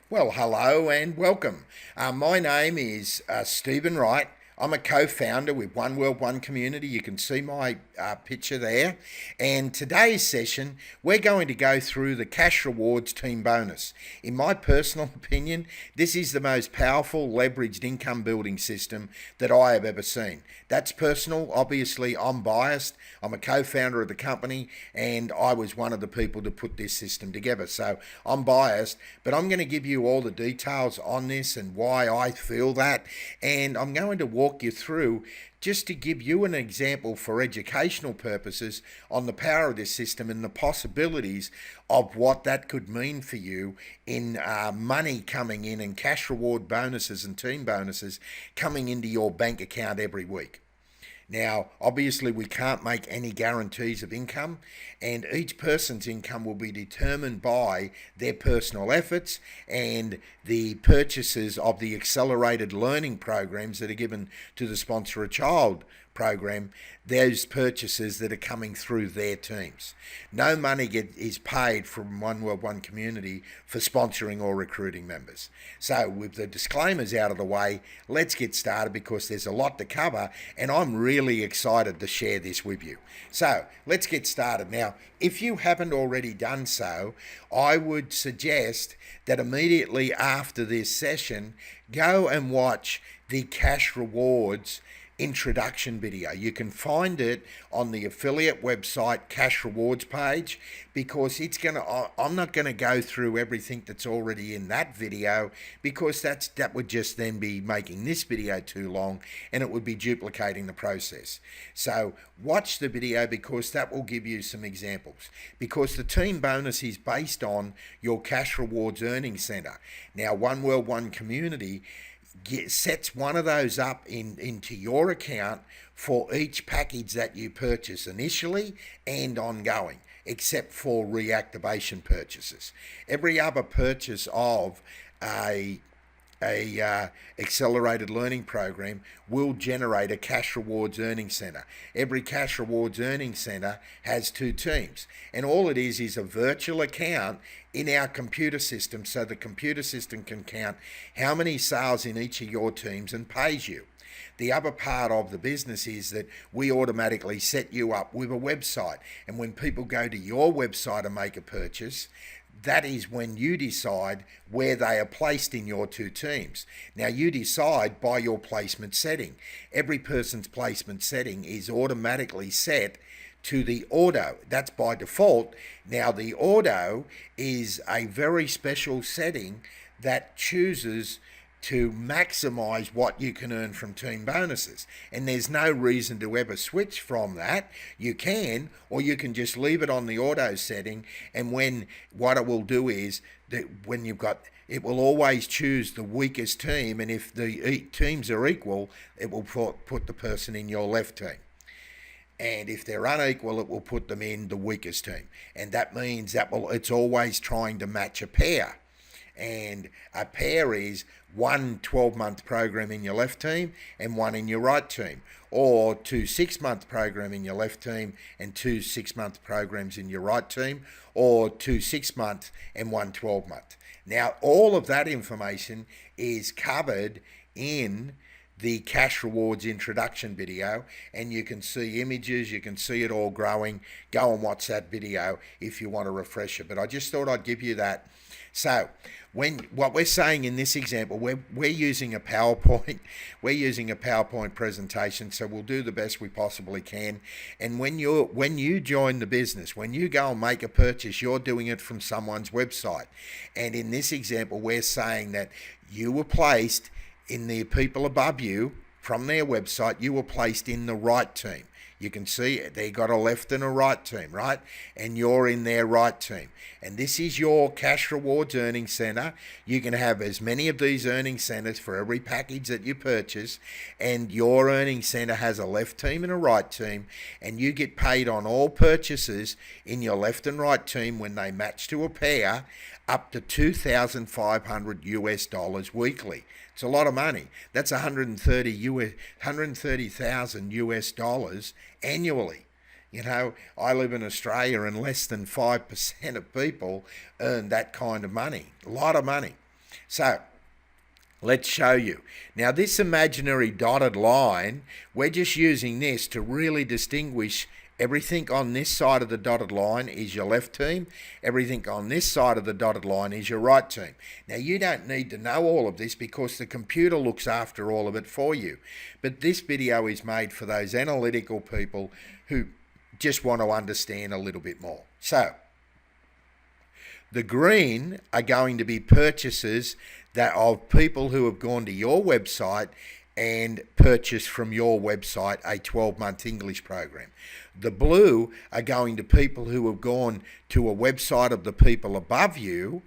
Well, hello and welcome. My name is Stephen Wright. I'm a co-founder with One World, One Community. You can see my picture there. And today's session, we're going to go through the Cash Rewards Team Bonus. In my personal opinion, this is the most powerful leveraged income building system that I have ever seen. That's personal. Obviously, I'm biased. I'm a co-founder of the company and I was one of the people to put this system together. So I'm biased, but I'm going to give you all the details on this and why I feel that. And I'm going to walk you through just to give you an example for educational purposes on the power of this system and the possibilities of what that could mean for you in money coming in and cash reward bonuses and team bonuses coming into your bank account every week. Now, obviously, we can't make any guarantees of income, and each person's income will be determined by their personal efforts and the purchases of the accelerated learning programs that are given to the Sponsor a Child program, those purchases that are coming through their teams. No money is paid from One World, One Community for sponsoring or recruiting members. So with the disclaimers out of the way, let's get started because there's a lot to cover and I'm really excited to share this with you. So let's get started. Now, if you haven't already done so, I would suggest that immediately after this session, go and watch the Cash Rewards introduction video. You can find it on the affiliate website Cash Rewards page because I'm not going to go through everything that's already in that video because that would just then be making this video too long and it would be duplicating the process. So watch the video because that will give you some examples, because the team bonus is based on your Cash Rewards Earning Center. Now, One World, One Community sets one of those up into your account for each package that you purchase initially and ongoing, except for reactivation purchases. Every other purchase of a accelerated learning program will generate a Cash Rewards Earning Center. Every Cash Rewards Earning Center has two teams, and all it is a virtual account in our computer system, so the computer system can count how many sales in each of your teams and pays you. The other part of the business is that we automatically set you up with a website, and when people go to your website and make a purchase, that is when you decide where they are placed in your two teams. Now, you decide by your placement setting. Every person's placement setting is automatically set to the auto. That's by default. Now, the auto is a very special setting that chooses to maximize what you can earn from team bonuses. And there's no reason to ever switch from that. You can, or you can just leave it on the auto setting. And what it will do is that when it will always choose the weakest team. And if the teams are equal, it will put the person in your left team. And if they're unequal, it will put them in the weakest team. And that means it's always trying to match a pair. And a pair is one 12-month program in your left team and one in your right team, or two 6-month program in your left team and two 6-month programs in your right team, or two 6-month and one 12-month. Now, all of that information is covered in the Cash Rewards introduction video, and you can see images, you can see it all growing. Go and watch that video if you want a refresher, but I just thought I'd give you that. So what we're saying in this example, we're using a PowerPoint. We're using a PowerPoint presentation, so we'll do the best we possibly can. And when you join the business, when you go and make a purchase, you're doing it from someone's website. And in this example, we're saying that you were placed in the people above you from their website. You were placed in the right team. You can see they got a left and a right team, right? And you're in their right team. And this is your Cash Rewards Earning Center. You can have as many of these earning centers for every package that you purchase. And your earning center has a left team and a right team. And you get paid on all purchases in your left and right team when they match to a pair up to $2,500 weekly. It's a lot of money. That's 130,000 US dollars annually. You know, I live in Australia and less than 5% of people earn that kind of money. A lot of money. So let's show you. Now this imaginary dotted line, we're just using this to really distinguish everything on this side of the dotted line is your left team. Everything on this side of the dotted line is your right team. Now you don't need to know all of this because the computer looks after all of it for you. But this video is made for those analytical people who just want to understand a little bit more. So the green are going to be purchases that of people who have gone to your website and purchased from your website a 12-month English program. The blue are going to people who have gone to a website of the people above you.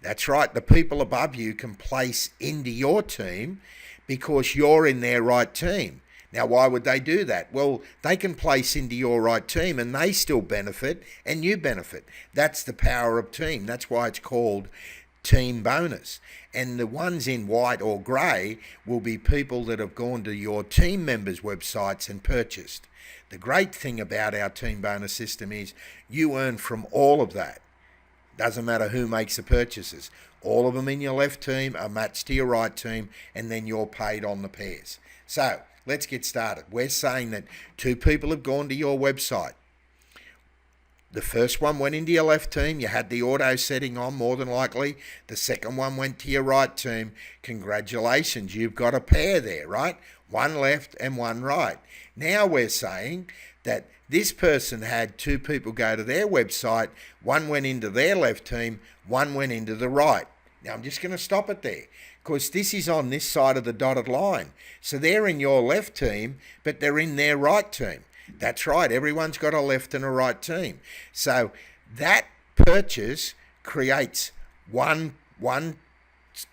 That's right, the people above you can place into your team because you're in their right team. Now, why would they do that? Well, they can place into your right team and they still benefit and you benefit. That's the power of team. That's why it's called team bonus. And the ones in white or grey will be people that have gone to your team members' websites and purchased. The great thing about our team bonus system is you earn from all of that. Doesn't matter who makes the purchases. All of them in your left team are matched to your right team and then you're paid on the pairs. So let's get started. We're saying that two people have gone to your website. The first one went into your left team. You had the auto setting on more than likely. The second one went to your right team. Congratulations, you've got a pair there, right? One left and one right. Now we're saying that this person had two people go to their website. One went into their left team, one went into the right. Now I'm just going to stop it there because this is on this side of the dotted line. So they're in your left team, but they're in their right team. That's right, everyone's got a left and a right team. So that purchase creates one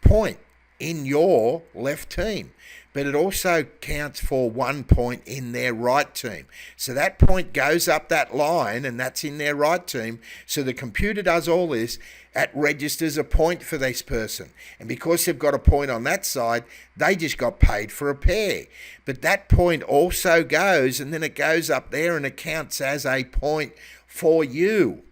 point in your left team, but it also counts for 1 point in their right team. So that point goes up that line and that's in their right team. So the computer does all this. It registers a point for this person. And because they've got a point on that side, they just got paid for a pair. But that point also goes and then it goes up there and it counts as a point for you.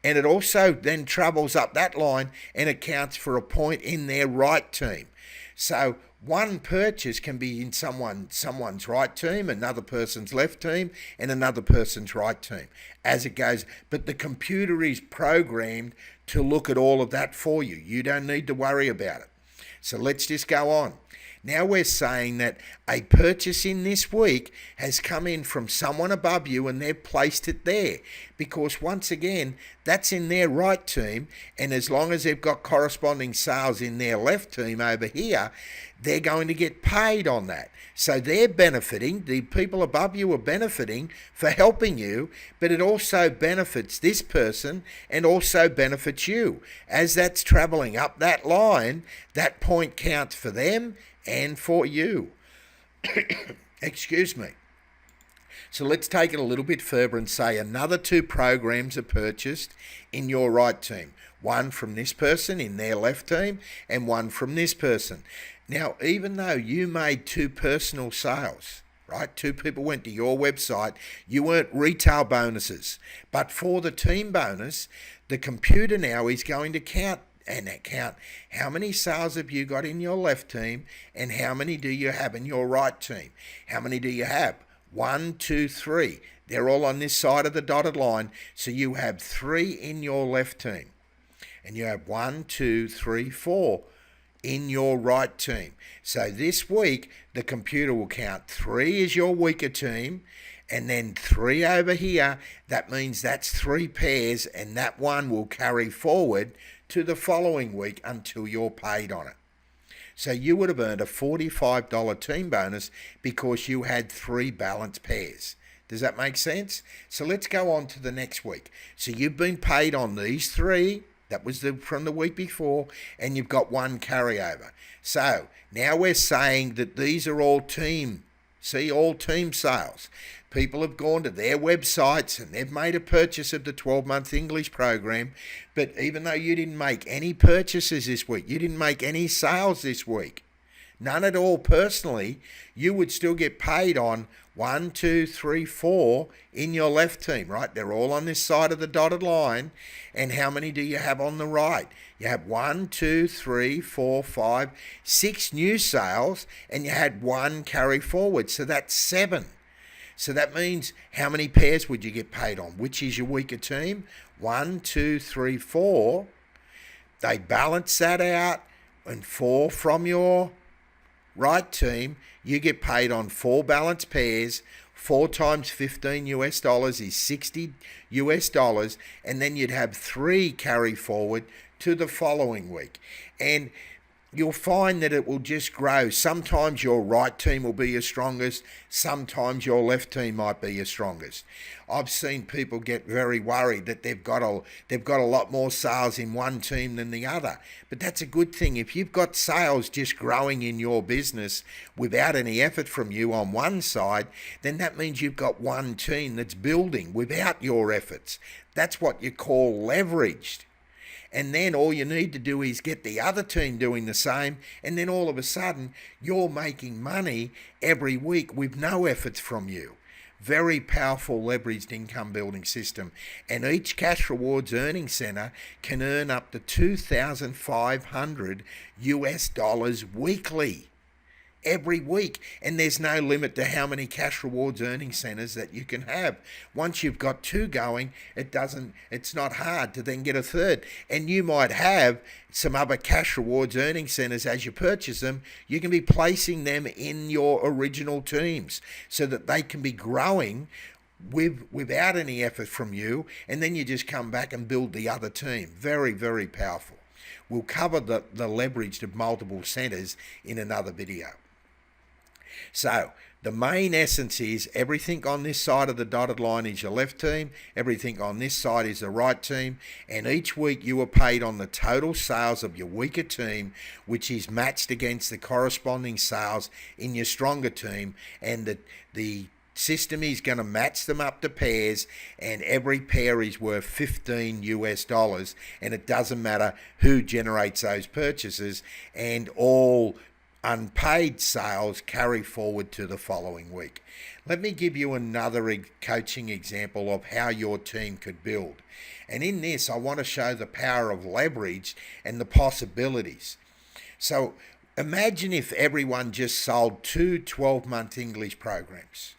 And it also then travels up that line and it counts for a point in their right team. So one purchase can be in someone's right team, another person's left team, and another person's right team as it goes. But the computer is programmed to look at all of that for you. You don't need to worry about it. So let's just go on. Now we're saying that a purchase in this week has come in from someone above you and they've placed it there because once again, that's in their right team, and as long as they've got corresponding sales in their left team over here, they're going to get paid on that. So they're benefiting, the people above you are benefiting for helping you, but it also benefits this person and also benefits you. As that's traveling up that line, that point counts for them and for you. Excuse me. So let's take it a little bit further and say another two programs are purchased in your right team. One from this person in their left team and one from this person. Now, even though you made two personal sales, right? Two people went to your website, you earned retail bonuses. But for the team bonus, the computer now is going to count how many sales have you got in your left team and how many do you have in your right team. How many do you have? 1, 2, 3. They're all on this side of the dotted line. So you have 3 in your left team. And you have 1, 2, 3, 4 in your right team. So this week, the computer will count 3 as your weaker team and then 3 over here. That means that's 3 pairs and that one will carry forward to the following week until you're paid on it. So you would have earned a $45 team bonus because you had 3 balanced pairs. Does that make sense? So let's go on to the next week. So you've been paid on these 3. That was from the week before, and you've got 1 carryover. So now we're saying that these are all team. See, all team sales. People have gone to their websites and they've made a purchase of the 12-month English program. But even though you didn't make any purchases this week, you didn't make any sales this week, none at all personally, you would still get paid on 1, 2, 3, 4 in your left team, right? They're all on this side of the dotted line. And how many do you have on the right? You have 1, 2, 3, 4, 5, 6 new sales, and you had 1 carry forward. So that's 7. So that means how many pairs would you get paid on? Which is your weaker team? 1, 2, 3, 4. They balance that out, and 4 from your right team. You get paid on 4 balanced pairs. 4 times $15 is $60, and then you'd have 3 carry forward to the following week. And you'll find that it will just grow. Sometimes your right team will be your strongest. Sometimes your left team might be your strongest. I've seen people get very worried that they've got a lot more sales in one team than the other. But that's a good thing. If you've got sales just growing in your business without any effort from you on one side, then that means you've got one team that's building without your efforts. That's what you call leveraged. And then all you need to do is get the other team doing the same, and then all of a sudden you're making money every week with no efforts from you. Very powerful leveraged income building system. And each Cash Rewards Earning Center can earn up to $2,500 weekly. Every week, and there's no limit to how many Cash Rewards Earning Centers that you can have. Once you've got 2 going, it's not hard to then get a third. And you might have some other Cash Rewards Earning Centers as you purchase them. You can be placing them in your original teams so that they can be growing without any effort from you, and then you just come back and build the other team. Very, very powerful. We'll cover the leverage of multiple centers in another video. So the main essence is everything on this side of the dotted line is your left team, everything on this side is the right team, and each week you are paid on the total sales of your weaker team, which is matched against the corresponding sales in your stronger team, and the system is going to match them up to pairs, and every pair is worth $15, and it doesn't matter who generates those purchases, and all unpaid sales carry forward to the following week. Let me give you another coaching example of how your team could build. And in this, I want to show the power of leverage and the possibilities. So imagine if everyone just sold 2 12-month English programs.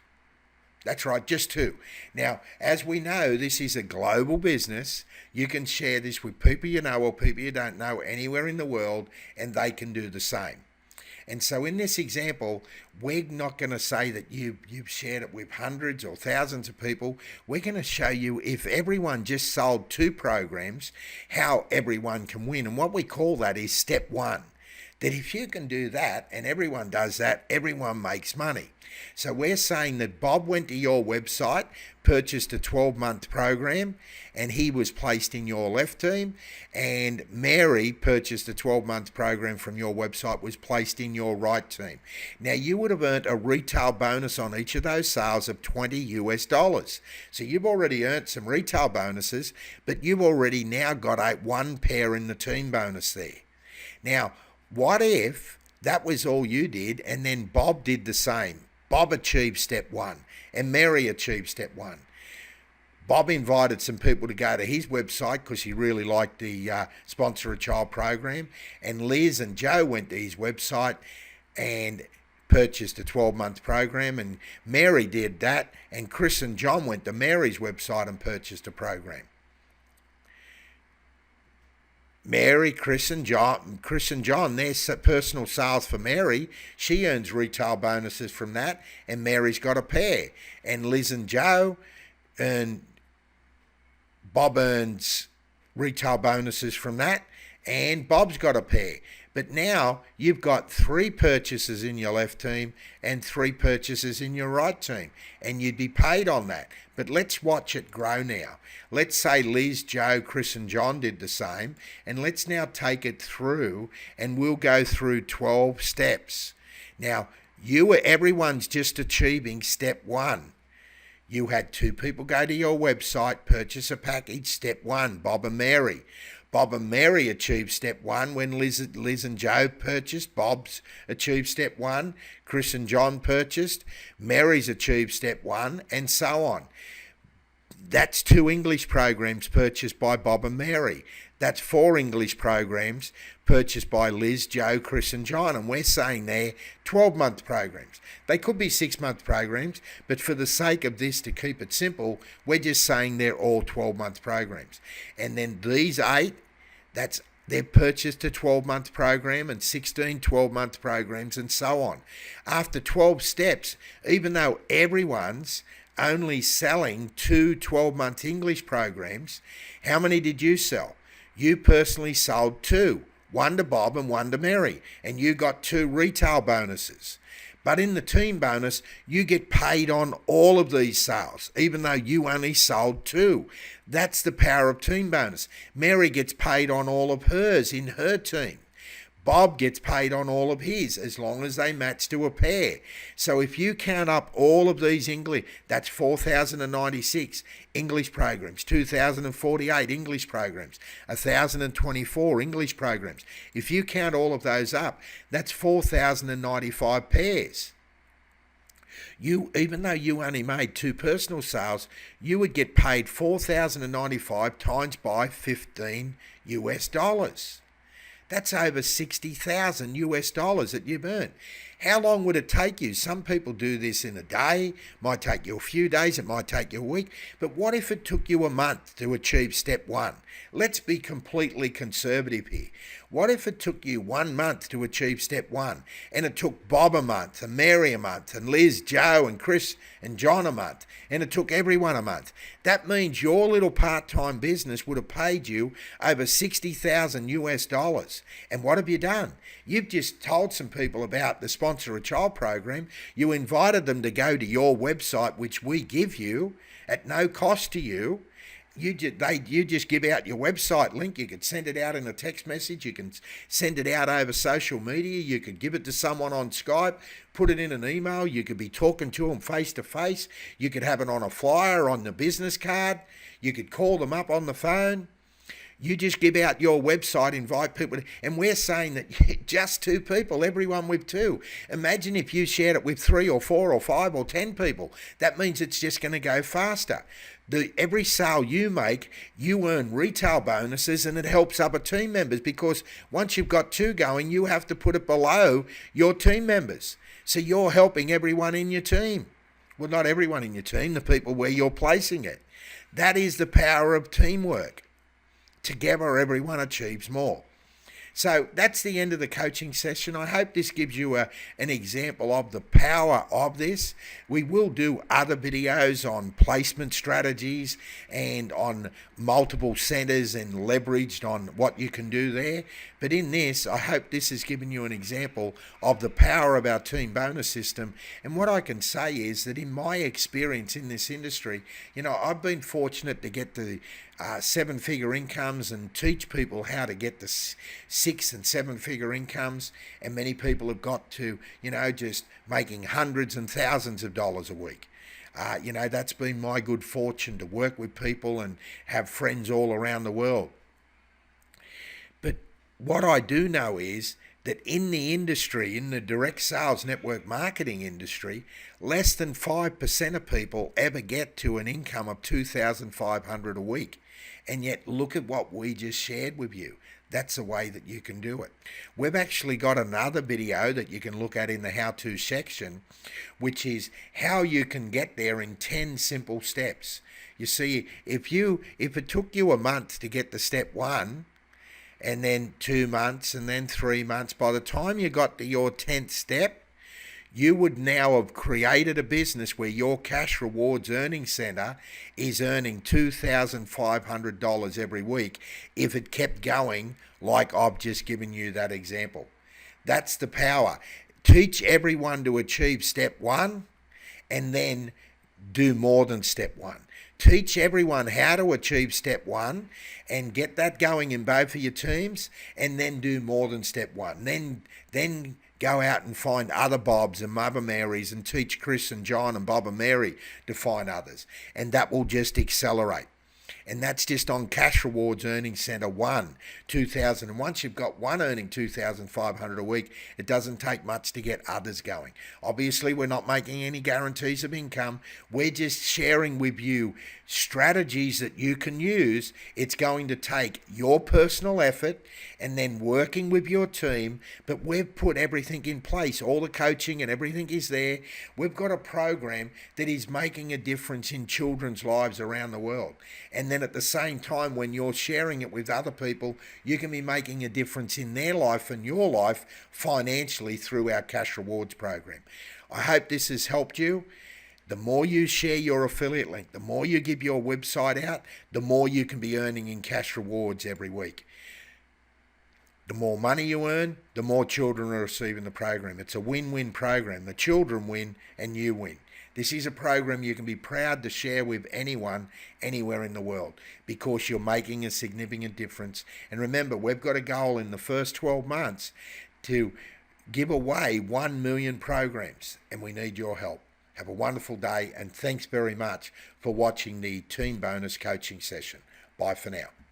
That's right, just 2. Now, as we know, this is a global business. You can share this with people you know or people you don't know anywhere in the world, and they can do the same. And so in this example, we're not going to say that you've shared it with hundreds or thousands of people. We're going to show you if everyone just sold 2 programs, how everyone can win. And what we call that is step 1. That if you can do that and everyone does that, everyone makes money. So we're saying that Bob went to your website, purchased a 12-month program, and he was placed in your left team, and Mary purchased a 12-month program from your website, was placed in your right team. Now you would have earned a retail bonus on each of those sales of $20. So you've already earned some retail bonuses, but you've already now got 1 pair in the team bonus there. Now, what if that was all you did and then Bob did the same? Bob achieved step 1 and Mary achieved step 1. Bob invited some people to go to his website because he really liked the Sponsor a Child program, and Liz and Joe went to his website and purchased a 12-month program, and Mary did that, and Chris and John went to Mary's website and purchased a program. Mary, Chris and John, their personal sales for Mary, she earns retail bonuses from that, and Mary's got a pair. And Liz and Joe Bob earns retail bonuses from that, and Bob's got a pair. But now you've got 3 purchases in your left team and 3 purchases in your right team, and you'd be paid on that. But let's watch it grow now. Let's say Liz, Joe, Chris and John did the same, and let's now take it through, and we'll go through 12 steps. Now, everyone's just achieving step 1. You had 2 people go to your website, purchase a package, step 1, Bob and Mary. Bob and Mary achieved step one when Liz and Joe purchased. Bob's achieved step one. Chris and John purchased. Mary's achieved step one, and so on. That's 2 English programs purchased by Bob and Mary. That's 4 English programs purchased by Liz, Joe, Chris and John. And we're saying they're 12-month programs. They could be 6-month programs, but for the sake of this, to keep it simple, we're just saying they're all 12-month programs. And then these 8, they're purchased a 12-month program, and 16 12-month programs, and so on. After 12 steps, even though everyone's only selling 2 12-month English programs, how many did you sell? You personally sold 2, one to Bob and one to Mary, and you got 2 retail bonuses. But in the team bonus, you get paid on all of these sales, even though you only sold 2. That's the power of team bonus. Mary gets paid on all of hers in her team. Bob gets paid on all of his as long as they match to a pair. So if you count up all of these English, that's 4,096 English programs, 2,048 English programs, 1,024 English programs. If you count all of those up, that's 4,095 pairs. Even though you only made 2 personal sales, you would get paid 4,095 times by 15 US dollars. That's over 60,000 US dollars that you've earned. How long would it take you? Some people do this in a day, might take you a few days, it might take you a week. But what if it took you a month to achieve step 1? Let's be completely conservative here. What if it took you 1 month to achieve step 1, and it took Bob a month, and Mary a month, and Liz, Joe, and Chris, and John a month, and it took everyone a month? That means your little part-time business would have paid you over 60,000 US dollars. And what have you done? You've just told some people about the Sponsor a Child program. You invited them to go to your website, which we give you at no cost to you. You just give out your website link. You could send it out in a text message. You can send it out over social media. You could give it to someone on Skype, put it in an email. You could be talking to them face to face. You could have it on a flyer, on the business card. You could call them up on the phone. You just give out your website, invite people, and we're saying that just 2 people, everyone with 2. Imagine if you shared it with 3 or 4 or 5 or 10 people. That means it's just going to go faster. Every sale you make, you earn retail bonuses, and it helps other team members, because once you've got 2 going, you have to put it below your team members. So you're helping everyone in your team. Well, not everyone in your team, the people where you're placing it. That is the power of teamwork. Together, everyone achieves more. So that's the end of the coaching session. I hope this gives you an example of the power of this. We will do other videos on placement strategies and on multiple centers and leveraged on what you can do there. But in this, I hope this has given you an example of the power of our team bonus system. And what I can say is that in my experience in this industry, I've been fortunate to get the 7-figure incomes and teach people how to get the 6 and 7-figure incomes, and many people have got to just making hundreds and thousands of dollars a week. That's been my good fortune, to work with people and have friends all around the world. But what I do know is that in the industry, in the direct sales network marketing industry, less than 5% of people ever get to an income of $2,500 a week. And yet, look at what we just shared with you. That's the way that you can do it. We've actually got another video that you can look at in the how-to section, which is how you can get there in 10 simple steps. You see, if it took you a month to get to step 1, and then 2 months, and then 3 months, by the time you got to your 10th step, you would now have created a business where your cash rewards earning center is earning $2,500 every week if it kept going like I've just given you that example. That's the power. Teach everyone to achieve step 1, and then do more than step 1. Teach everyone how to achieve step 1 and get that going in both of your teams, and then do more than step 1. Then go out and find other Bobs and Mother Marys and teach Chris and John and Bob and Mary to find others. And that will just accelerate. And that's just on Cash Rewards Earning Centre 1, 2000. And once you've got one earning 2,500 a week, it doesn't take much to get others going. Obviously, we're not making any guarantees of income. We're just sharing with you strategies that you can use. It's going to take your personal effort and then working with your team, but we've put everything in place. All the coaching and everything is there. We've got a program that is making a difference in children's lives around the world. And then at the same time, when you're sharing it with other people, you can be making a difference in their life and your life financially through our Cash Rewards program. I hope this has helped you. The more you share your affiliate link, the more you give your website out, the more you can be earning in cash rewards every week. The more money you earn, the more children are receiving the program. It's a win-win program. The children win and you win. This is a program you can be proud to share with anyone, anywhere in the world, because you're making a significant difference. And remember, we've got a goal in the first 12 months to give away 1 million programs, and we need your help. Have a wonderful day, and thanks very much for watching the Team Bonus coaching session. Bye for now.